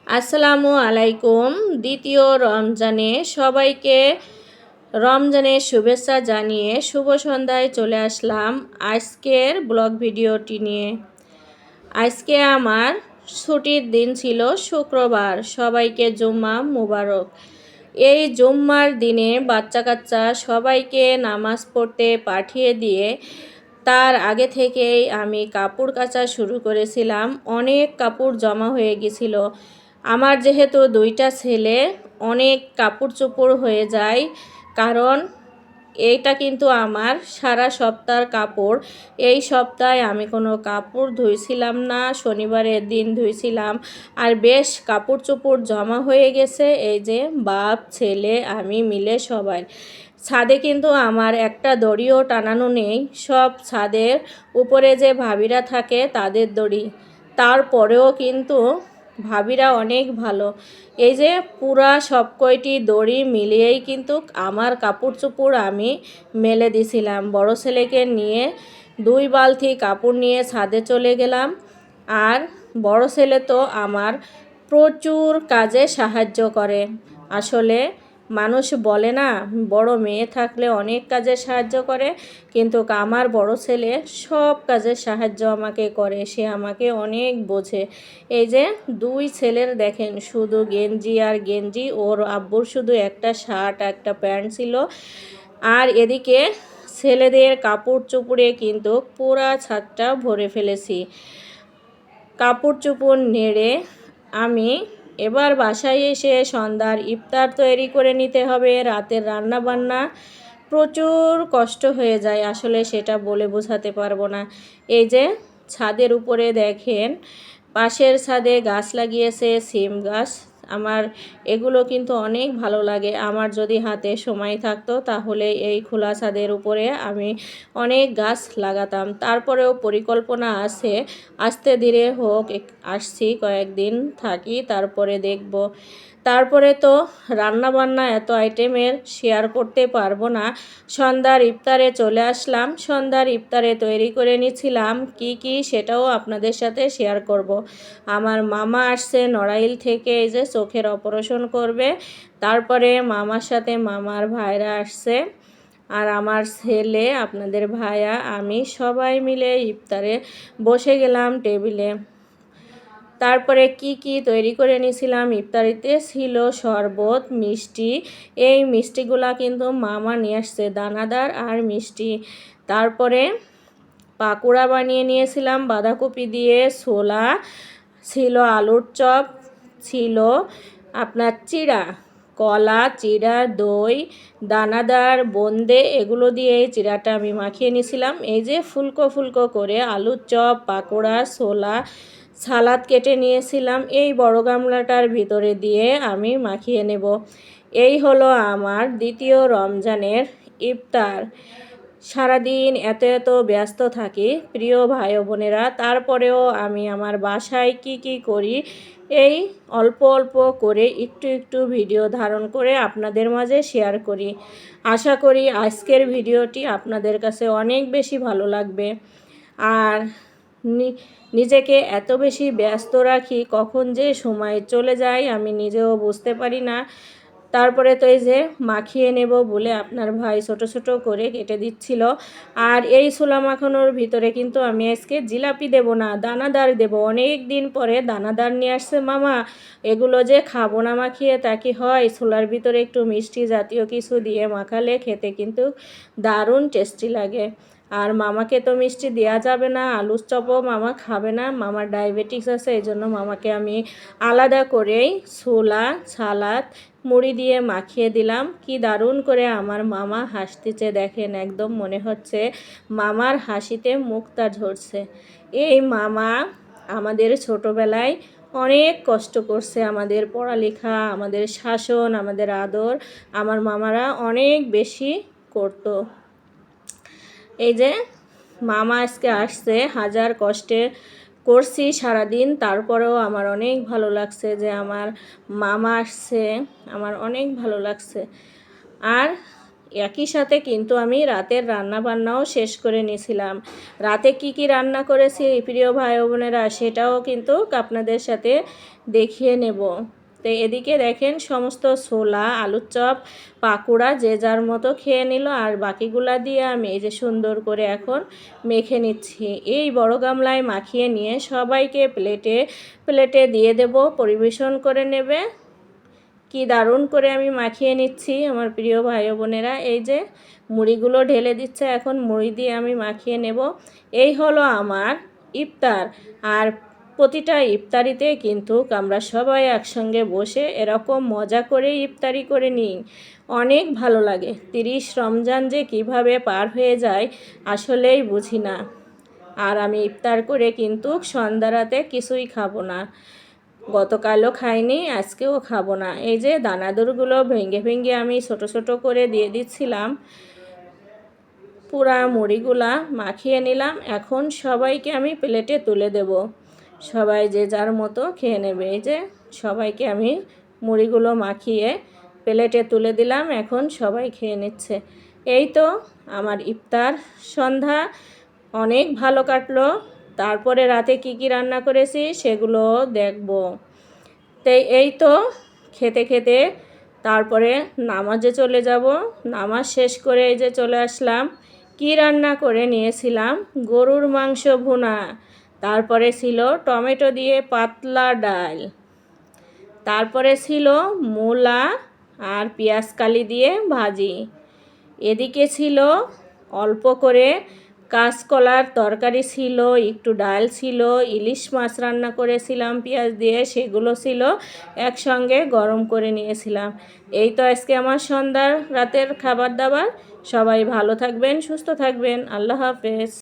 আসসালামু আলাইকুম। দ্বিতীয় রমজানে সবাইকে রমজানের শুভেচ্ছা জানিয়ে শুভ সন্ধ্যায় চলে আসলাম আজকের ব্লগ ভিডিওটি নিয়ে। আজকে আমার ছুটির দিন ছিল শুক্রবার। সবাইকে জুম্মা মুবারক। এই জুম্মার দিনে বাচ্চা কাচ্চা সবাইকে নামাজ পড়তে পাঠিয়ে দিয়ে তার আগে থেকেই আমি কাপড় কাচা শুরু করেছিলাম। অনেক কাপড় জমা হয়ে গেছিল। আমার যেহেতু দুইটা ছেলে, অনেক কাপড় চোপড় হয়ে যায়, কারণ এইটা কিন্তু আমার সারা সপ্তাহের কাপড়। এই সপ্তাহে আমি কোনো কাপড় ধুইছিলাম না, শনিবারের দিন ধুইছিলাম। আর বেশ কাপড় চোপড় জমা হয়ে গেছে। এই যে বাপ ছেলে আমি মিলে সবাই ছাদে, কিন্তু আমার একটা দড়িও টানানো নেই। সব ছাদের উপরে যে ভাবিরা থাকে তাদের দড়ি। তারপরেও কিন্তু ভাবিরা অনেক ভালো। এই যে পুরা সব কয়টি দড়ি মিলিয়েই কিন্তু আমার কাপড় চোপড় আমি মেলে দিছিলাম। বড় ছেলেকে নিয়ে 2 বালতি কাপড় নিয়ে ছাদে চলে গেলাম। আর বড় ছেলে তো আমার প্রচুর কাজে সাহায্য করে। আসলে মানুষ বলে না, বড় মেয়ে থাকলে অনেক কাজে সাহায্য করে, কিন্তু আমার বড় ছেলে সব কাজে সাহায্য আমাকে করে। সে আমাকে অনেক বোঝে। এই যে 2 ছেলের দেখেন শুধু গেঞ্জি আর গেঞ্জি, ওর আব্বুর শুধু একটা শার্ট একটা প্যান্ট ছিল। আর এদিকে ছেলেদের কাপড় চোপড়ে কিন্তু পুরা ছাদটা ভরে ফেলেছি। কাপড় চোপড় নেড়ে আমি এবার বাসায় এসে সন্ধ্যার ইফতার তৈরি করে নিতে হবে। রাতের রান্না বান্না প্রচুর কষ্ট হয়ে যায়, আসলে সেটা বলে বোঝাতে পারবো না। এই যে ছাদের উপরে দেখেন পাশের ছাদে গাছ লাগিয়েছে, সিম গাছ। আমার এগুলো কিন্তু অনেক ভালো লাগে। আমার যদি হাতে সময় থাকতো তাহলে এই খোলা ছাদের উপরে আমি অনেক গাছ লাগাতাম। তারপরেও পরিকল্পনা আছে, আস্তে ধীরে হোক আসছি, কয়েকদিন থাকি, তারপরে দেখব। তারপরে তো রান্নাবান্না এত আইটেমের শেয়ার করতে পারবো না। সন্ধ্যার ইফতারে চলে আসলাম। সন্ধ্যার ইফতারে তৈরি করে নিয়েছিলাম কি সেটাও আপনাদের সাথে শেয়ার করব। আমার মামা আসছে নড়াইল থেকে, এই যে চোখের অপারেশন করবে। তারপরে মামার সাথে মামার ভাইরা আসছে। আর আমার ছেলে, আপনাদের ভাইয়া, আমি সবাই মিলে ইফতারে বসে গেলাম টেবিলে। তারপরে কি তৈরি করে নিয়েছিলাম ইফতারিতে ছিল শরবত, মিষ্টি। এই মিষ্টিগুলা কিন্তু মামা নিয়ে আসছে, দানাদার আর মিষ্টি। তারপরে পাকোড়া বানিয়ে নিয়েছিলাম বাঁধাকপি দিয়ে, ছোলা ছিল, আলুর চপ ছিল, আপনার চিড়া, কলা, চিড়া, দই, দানাদার, বোঁদে, এগুলো দিয়ে এই চিড়াটা আমি মাখিয়ে নিয়েছিলাম। এই যে ফুলকো ফুলকো করে আলুর চপ, পাকোড়া, ছোলা, সালাদ কেটে নিয়েছিলাম। এই বড় গামলাটার ভিতরে দিয়ে আমি মাখিয়ে নেব। এই হলো আমার দ্বিতীয় রমজানের ইফতার। সারাদিন এত ব্যস্ত থাকি প্রিয় ভাই বোনেরা, তারপরেও আমি আমার বাসায় কি করি এই অল্প করে একটু ভিডিও ধারণ করে আপনাদের মাঝে শেয়ার করি। আশা করি আজকের ভিডিওটি আপনাদের কাছে অনেক বেশি ভালো লাগবে। আর নিজেকে এত বেশি ব্যস্ত রাখি, কখন যে সময় চলে যায় আমি নিজেও বুঝতে পারি না। তারপরে তো এই যে মাখিয়ে নেব বলে আপনার ভাই ছোট করে কেটে দিচ্ছিল। আর এই ছোলা মাখানোর ভিতরে কিন্তু আমি আজকে জিলাপি দেব না, দানাদার দেব। অনেক দিন পরে দানাদার নিয়ে আসছে মামা। এগুলো যে খাবো না মাখিয়ে তা কি হয়? ছোলার ভিতরে একটু মিষ্টি জাতীয় কিছু দিয়ে মাখালে খেতে কিন্তু দারুণ টেস্টি লাগে। আর মামাকে তো মিষ্টি দেওয়া যাবে না, আলুর চপও মামা খাবে না, মামার ডায়াবেটিস আছে। এই জন্য মামাকে আমি আলাদা করেই ছোলা, সালাদ, মুড়ি দিয়ে মাখিয়ে দিলাম। কি দারুণ করে আমার মামা হাসতেছে দেখেন, একদম মনে হচ্ছে মামার হাসিতে মুক্তা ঝরছে। এই মামা আমাদের ছোটোবেলায় অনেক কষ্ট করছে, আমাদের পড়ালেখা, আমাদের শাসন, আমাদের আদর আমার মামারা অনেক বেশি করতো। এই যে মামা আজকে আসছে, হাজার কষ্টে করছি সারাদিন, তারপরেও আমার অনেক ভালো লাগছে যে আমার মামা আসছে, আমার অনেক ভালো লাগছে। আর একই সাথে কিন্তু আমি রাতের রান্না বান্নাও শেষ করে নিয়েছিলাম। রাতে কি কি রান্না করেছি প্রিয় ভাই বোনেরা সেটাও কিন্তু আপনাদের সাথে দেখিয়ে নেব। তো এদিকে দেখেন সমস্ত ছোলা, আলুর চপ, পাকোড়া যে যার মতো খেয়ে নিল, আর বাকিগুলা দিয়ে আমি এই যে সুন্দর করে এখন মেখে নিচ্ছি। এই বড় গামলায় মাখিয়ে নিয়ে সবাইকে প্লেটে প্লেটে দিয়ে দেব, পরিবেশন করে নেবে। কি দারুণ করে আমি মাখিয়ে নিচ্ছি আমার প্রিয় ভাই বোনেরা। এই যে মুড়িগুলো ঢেলে দিচ্ছে, এখন মুড়ি দিয়ে আমি মাখিয়ে নেব। এই হলো আমার ইফতার। আর প্রতিটা ইফতারিতে কিন্তু আমরা সবাই একসঙ্গে বসে এরকম মজা করে ইফতারি করে নিই, অনেক ভালো লাগে। 30 রমজান যে কিভাবে পার হয়ে যায় আসলেই বুঝি না। আর আমি ইফতার করে কিন্তু সন্ধ্যা রাতে কিছুই খাবো না, গতকালও খাইনি, আজকেও খাবো না। এই যে দানাদারগুলো ভেঙে ভেঙে আমি ছোট ছোট করে দিয়ে দিচ্ছিলাম। পুরা মুড়িগুলা মাখিয়ে নিলাম, এখন সবাইকে আমি প্লেটে তুলে দেব। সবাই যে যার মতো খেয়ে নেবে। এই যে সবাইকে আমি মুড়িগুলো মাখিয়ে প্লেটে তুলে দিলাম, এখন সবাই খেয়ে নিচ্ছে। এই তো আমার ইফতার সন্ধ্যা অনেক ভালো কাটলো। তারপরে রাতে কি কি রান্না করেছি সেগুলো দেখব। তাই এই তো খেতে খেতে তারপরে নামাজে চলে যাব। নামাজ শেষ করে এই যে চলে আসলাম। কি রান্না করে নিয়েছিলাম? গরুর মাংস ভুনা, তারপরে ছিল টমেটো দিয়ে পাতলা ডাল, তারপরে ছিল মূলা আর পেঁয়াজ কালি দিয়ে ভাজি। এদিকে ছিল অল্প করে কাঁচকলার তরকারি ছিল, একটু ডাল ছিল, ইলিশ মাছ রান্না করেছিলাম পেঁয়াজ দিয়ে, সেগুলো ছিল একসঙ্গে গরম করে নিয়েছিলাম। এই তো আজকে আমার সন্ধ্যার রাতের খাবার দাবার। সবাই ভালো থাকবেন, সুস্থ থাকবেন। আল্লাহ হাফেজ।